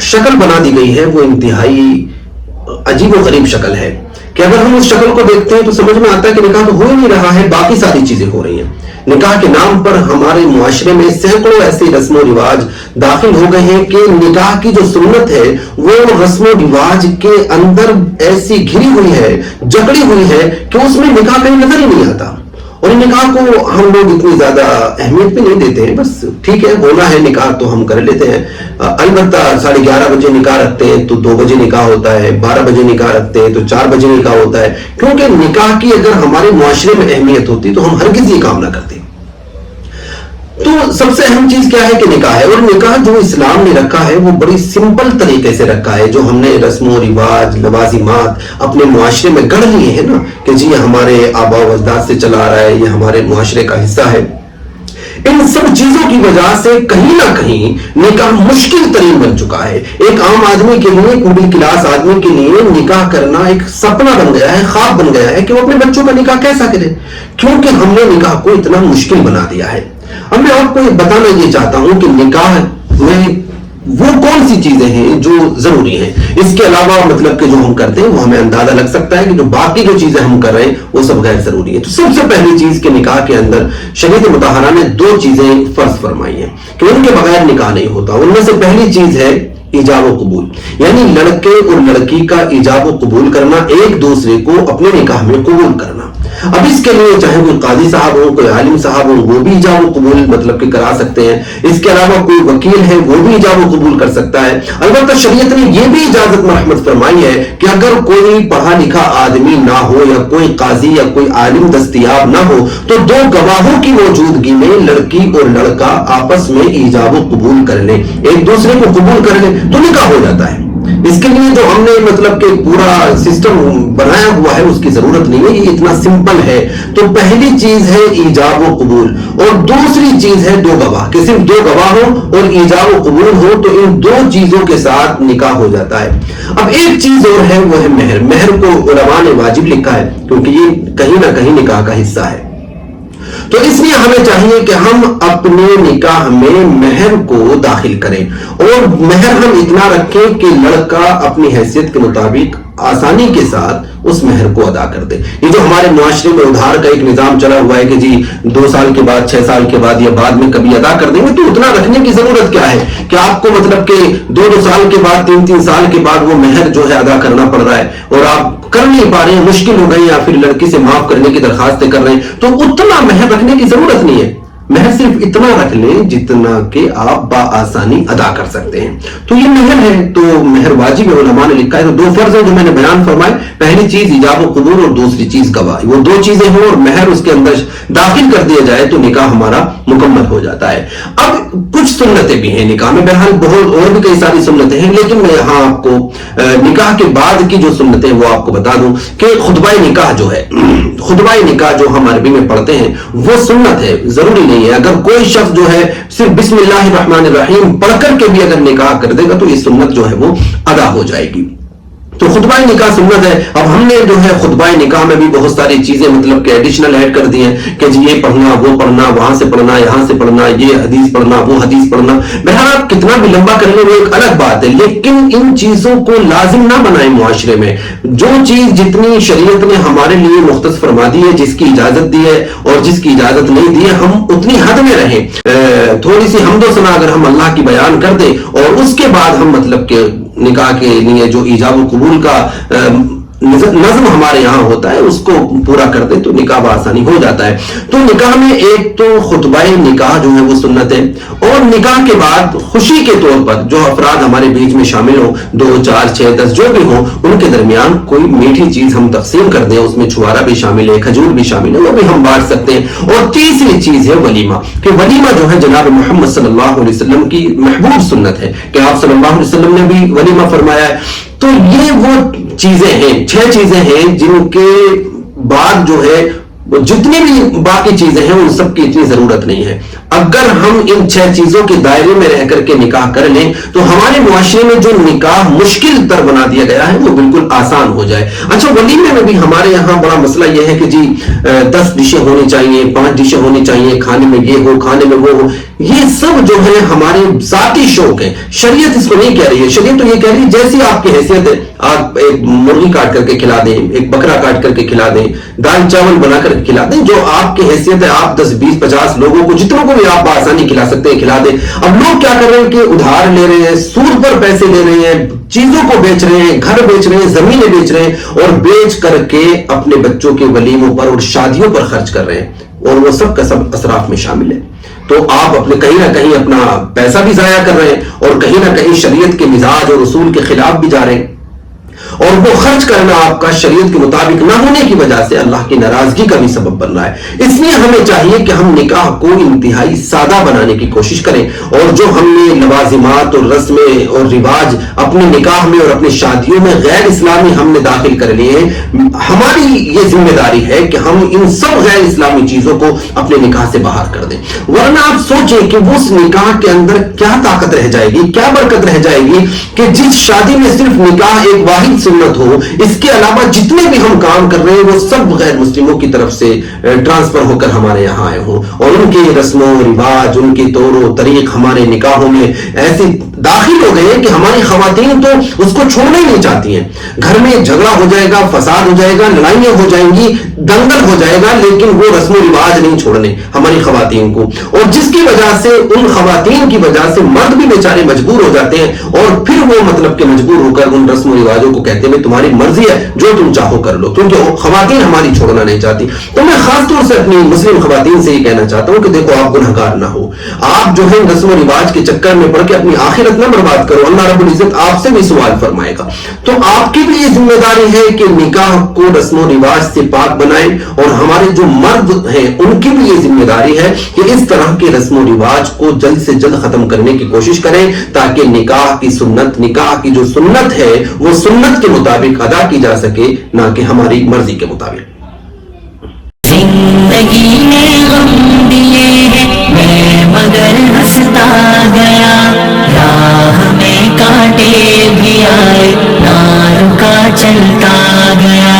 شکل بنا دی گئی ہے وہ انتہائی عجیب و غریب شکل ہے کہ اگر ہم اس شکل کو دیکھتے ہیں تو سمجھ میں آتا ہے کہ نکاح تو ہو ہی نہیں رہا ہے، باقی ساری چیزیں ہو رہی ہیں۔ نکاح کے نام پر ہمارے معاشرے میں سینکڑوں ایسے رسم و رواج داخل ہو گئے ہیں کہ نکاح کی جو سنت ہے وہ رسم و رواج کے اندر ایسی گھری ہوئی ہے، جکڑی ہوئی ہے کہ اس میں نکاح کہیں نظر ہی نہیں آتا، اور نکاح کو ہم لوگ اتنی زیادہ اہمیت بھی نہیں دیتے ہیں، بس ٹھیک ہے ہونا ہے نکاح تو ہم کر لیتے ہیں۔ البتہ 11:30 بجے نکاح رکھتے ہیں تو 2 بجے نکاح ہوتا ہے، 12 بجے نکاح رکھتے ہیں تو 4 بجے نکاح ہوتا ہے، کیونکہ نکاح کی اگر ہمارے معاشرے میں اہمیت ہوتی تو ہم ہرگز یہ کام نہ کرتے۔ تو سب سے اہم چیز کیا ہے کہ نکاح ہے، اور نکاح جو اسلام نے رکھا ہے وہ بڑی سمپل طریقے سے رکھا ہے، جو ہم نے رسم و رواج لوازمات اپنے معاشرے میں گڑھ لیے ہیں نا کہ جی یہ ہمارے آباء و اجداد سے چلا آ رہا ہے، یہ ہمارے معاشرے کا حصہ ہے، ان سب چیزوں کی وجہ سے کہیں نہ کہیں نکاح مشکل ترین بن چکا ہے۔ ایک عام آدمی کے لیے، ایک مڈل کلاس آدمی کے لیے نکاح کرنا ایک سپنا بن گیا ہے، خواب بن گیا ہے کہ وہ اپنے بچوں کا نکاح کیسا کرے، کیونکہ ہم نے نکاح کو اتنا مشکل بنا دیا ہے۔ اب میں آپ کو بتانا یہ چاہتا ہوں کہ نکاح میں وہ کون سی چیزیں ہیں جو ضروری ہیں، اس کے علاوہ مطلب کہ جو ہم کرتے ہیں وہ ہمیں اندازہ لگ سکتا ہے کہ جو باقی جو چیزیں ہم کر رہے ہیں وہ سب غیر ضروری ہے۔ تو سب سے پہلی چیز کہ نکاح کے اندر شریعت مطہرہ نے 2 چیزیں فرض فرمائی ہیں کہ ان کے بغیر نکاح نہیں ہوتا۔ ان میں سے پہلی چیز ہے ایجاب و قبول، یعنی لڑکے اور لڑکی کا ایجاب و قبول کرنا، ایک دوسرے کو اپنے نکاح میں قبول کرنا۔ اب اس کے لیے چاہے کوئی قاضی صاحب ہو، کوئی عالم صاحب ہو، وہ بھی ایجاب و قبول مطلب کہ کرا سکتے ہیں۔ اس کے علاوہ کوئی وکیل ہے وہ بھی ایجاب و قبول کر سکتا ہے۔ البتہ شریعت نے یہ بھی اجازت مرحمت فرمائی ہے کہ اگر کوئی پڑھا لکھا آدمی نہ ہو یا کوئی قاضی یا کوئی عالم دستیاب نہ ہو تو 2 گواہوں کی موجودگی میں لڑکی اور لڑکا آپس میں ایجاب و قبول کر لیں، ایک دوسرے کو قبول کر لیں تو نکاح ہو جاتا ہے۔ اس کے لیے جو ہم نے مطلب کہ پورا سسٹم بنایا ہوا ہے اس کی ضرورت نہیں ہے، یہ اتنا سمپل ہے۔ تو پہلی چیز ہے ایجاب و قبول، اور دوسری چیز ہے 2 گواہ، کہ صرف 2 گواہ ہو اور ایجاب و قبول ہو تو ان 2 چیزوں کے ساتھ نکاح ہو جاتا ہے۔ اب ایک چیز اور ہے وہ ہے مہر۔ مہر کو علماء نے واجب لکھا ہے کیونکہ یہ کہیں نہ کہیں نکاح کا حصہ ہے، تو اس لیے ہمیں چاہیے کہ ہم اپنے نکاح میں مہر کو داخل کریں، اور مہر ہم اتنا رکھیں کہ لڑکا اپنی حیثیت کے مطابق آسانی کے ساتھ اس مہر کو ادا کر دے۔ یہ جو ہمارے معاشرے میں ادھار کا ایک نظام چلا ہوا ہے کہ جی 2 سال کے بعد، 6 سال کے بعد یا بعد میں کبھی ادا کر دیں گے، تو اتنا رکھنے کی ضرورت کیا ہے کہ آپ کو مطلب کہ 2 سال کے بعد، 3 سال کے بعد وہ مہر جو ہے ادا کرنا پڑ رہا ہے اور آپ کر نہیں پا رہے ہیں، مشکل ہو گئی، یا پھر لڑکی سے معاف کرنے کی درخواستیں کر رہے ہیں، تو اتنا مہر رکھنے کی ضرورت نہیں ہے۔ مہر صرف اتنا رکھ لیں جتنا کہ آپ بآسانی ادا کر سکتے ہیں، تو یہ مہر ہے۔ تو مہر واجب ہے، علماء نے لکھا ہے۔ تو 2 فرض ہیں جو میں نے بیان فرمائے، پہلی چیز ایجاب و قبول اور دوسری چیز گواہی، وہ 2 چیزیں ہوں اور مہر اس کے اندر داخل کر دیا جائے تو نکاح ہمارا مکمل ہو جاتا ہے۔ اب کچھ سنتیں بھی ہیں نکاح میں، بہرحال بہت اور بھی کئی ساری سنتیں ہیں، لیکن میں یہاں آپ کو نکاح کے بعد کی جو سنتیں وہ آپ کو بتا دوں کہ خطبہ نکاح جو ہے، خطبہ نکاح جو ہم عربی میں پڑھتے ہیں وہ سنت ہے، ضروری نہیں ہے۔ اگر کوئی شخص جو ہے صرف بسم اللہ الرحمن الرحیم پڑھ کر کے بھی اگر نکاح کر دے گا تو یہ سنت جو ہے وہ ادا ہو جائے گی۔ تو خطبہ نکاح سنت ہے۔ اب ہم نے جو ہے خطبہ نکاح میں بھی بہت ساری چیزیں مطلب کہ ایڈیشنل ایڈ کر دی ہیں کہ جی یہ پڑھنا، وہ پڑھنا، وہاں سے پڑھنا، یہاں سے پڑھنا، یہ حدیث پڑھنا، وہ حدیث پڑھنا۔ بہرحال آپ کتنا بھی لمبا کر لیں وہ ایک الگ بات ہے، لیکن ان چیزوں کو لازم نہ بنائیں معاشرے میں۔ جو چیز جتنی شریعت نے ہمارے لیے مختص فرما دی ہے، جس کی اجازت دی ہے اور جس کی اجازت نہیں دی ہے، ہم اتنی حد میں رہیں۔ تھوڑی سی حمد و ثنا اگر ہم اللہ کی بیان کر دیں اور اس کے بعد ہم مطلب کہ نکاح کے لیے جو ایجاب و قبول کا نظم ہمارے یہاں ہوتا ہے اس کو پورا کر دیں تو نکاح بآسانی ہو جاتا ہے۔ تو نکاح میں ایک تو خطبہ نکاح جو ہے وہ سنت ہے، اور نکاح کے بعد خوشی کے طور پر جو افراد ہمارے بیچ میں شامل ہوں، 2 4 6 10 جو بھی ہوں، ان کے درمیان کوئی میٹھی چیز ہم تقسیم کر دیں، اس میں چھوارا بھی شامل ہے، کھجور بھی شامل ہے، وہ بھی ہم بانٹ سکتے ہیں۔ اور تیسری چیز ہے ولیمہ، کہ ولیمہ جو ہے جناب محمد صلی اللہ علیہ وسلم کی محبوب سنت ہے کہ آپ صلی اللہ علیہ وسلم نے بھی ولیمہ فرمایا ہے۔ تو یہ وہ چیزیں ہیں، 6 چیزیں ہیں جن کے بعد جو ہے وہ جتنی بھی باقی چیزیں ہیں ان سب کی اتنی ضرورت نہیں ہے. اگر ہم ان 6 چیزوں کے دائرے میں رہ کر کے نکاح کر لیں تو ہمارے معاشرے میں جو نکاح مشکل تر بنا دیا گیا ہے وہ بالکل آسان ہو جائے. اچھا ولیمے میں بھی ہمارے یہاں بڑا مسئلہ یہ ہے کہ جی 10 ڈشیں ہونی چاہیے, 5 ڈشیں ہونی چاہیے, کھانے میں یہ ہو, کھانے میں وہ ہو. یہ سب جو ہے ہمارے ذاتی شوق ہیں. شریعت اس کو نہیں کہہ رہی ہے. شریعت تو یہ کہہ رہی ہے جیسی آپ کی حیثیت ہے, آپ ایک مرغی کاٹ کر کے کھلا دیں, ایک بکرا کاٹ کر کے کھلا دیں, دال چاول بنا کر کے کھلا دیں, جو آپ کی حیثیت ہے آپ 10 20 50 لوگوں کو, جتنوں کو بھی آپ بآسانی کھلا سکتے ہیں کھلا دیں. اب لوگ کیا کر رہے ہیں کہ ادھار لے رہے ہیں, سود پر پیسے لے رہے ہیں, چیزوں کو بیچ رہے ہیں, گھر بیچ رہے ہیں, زمینیں بیچ رہے ہیں اور بیچ کر کے اپنے بچوں کے ولیموں پر اور شادیوں پر خرچ کر رہے ہیں, اور وہ سب کا سب اسراف میں شامل ہے. تو آپ اپنے کہیں نہ کہیں اپنا پیسہ بھی ضائع کر رہے ہیں اور کہیں نہ کہیں شریعت کے مزاج اور اصول کے خلاف بھی جا رہے ہیں, اور وہ خرچ کرنا آپ کا شریعت کے مطابق نہ ہونے کی وجہ سے اللہ کی ناراضگی کا بھی سبب بن رہا ہے. اس لیے ہمیں چاہیے کہ ہم نکاح کو انتہائی سادہ بنانے کی کوشش کریں, اور جو ہم نے لوازمات اور رسمیں اور رواج اپنے نکاح میں اور اپنی شادیوں میں غیر اسلامی ہم نے داخل کر لیے ہیں, ہماری یہ ذمہ داری ہے کہ ہم ان سب غیر اسلامی چیزوں کو اپنے نکاح سے باہر کر دیں. ورنہ آپ سوچیں کہ اس نکاح کے اندر کیا طاقت رہ جائے گی, کیا برکت رہ جائے گی کہ جس شادی میں صرف نکاح ایک واحد سنت ہو, اس کے علاوہ جتنے بھی ہم کام کر رہے ہیں وہ سب غیر مسلموں کی طرف سے ٹرانسفر ہو کر ہمارے یہاں آئے ہوں, اور ان کے رسم و رواج, ان کے طور و طریق ہمارے نکاحوں میں ایسے داخل ہو گئے ہیں کہ ہماری خواتین تو اس کو چھوڑنا ہی نہیں چاہتی ہیں. گھر میں جھگڑا ہو جائے گا, فساد ہو جائے گا, لڑائیاں ہو جائیں گی, دنگل ہو جائے گا, لیکن وہ رسم و رواج نہیں چھوڑنے ہماری خواتین کو, اور جس کی وجہ سے ان خواتین کی وجہ سے مرد بھی بیچارے مجبور ہو جاتے ہیں, اور پھر وہ مطلب کہ مجبور ہو کر ان رسم و رواجوں کو کہتے ہیں تمہاری مرضی ہے جو تم چاہو کر لو, کیونکہ خواتین ہماری چھوڑنا نہیں چاہتی. تو میں خاص طور سے اپنی مسلم خواتین سے یہ کہنا چاہتا ہوں کہ دیکھو آپ گنہگار نہ ہو, آپ جو ہے رسم و رواج کے چکر میں پڑھ کے اپنی آخرت نہ برباد کرو, اللہ رب العزت آپ سے بھی سوال فرمائے گا. تو آپ کی بھی یہ ذمہ داری ہے کہ نکاح کو رسم و رواج سے پاک بنائیں, اور ہمارے جو مرد ہیں ان کی بھی یہ ذمہ داری ہے کہ اس طرح کے رسم و رواج کو جلد سے جلد ختم کرنے کی کوشش کریں, تاکہ نکاح کی سنت, نکاح کی جو سنت ہے وہ سنت کے مطابق ادا کی جا سکے, نہ کہ ہماری مرضی کے مطابق. زندگی میں غم دیے ہیں میں مگر ہنستا گیا, راہ میں کانٹے بھی آئے نہ رکا چلتا گیا.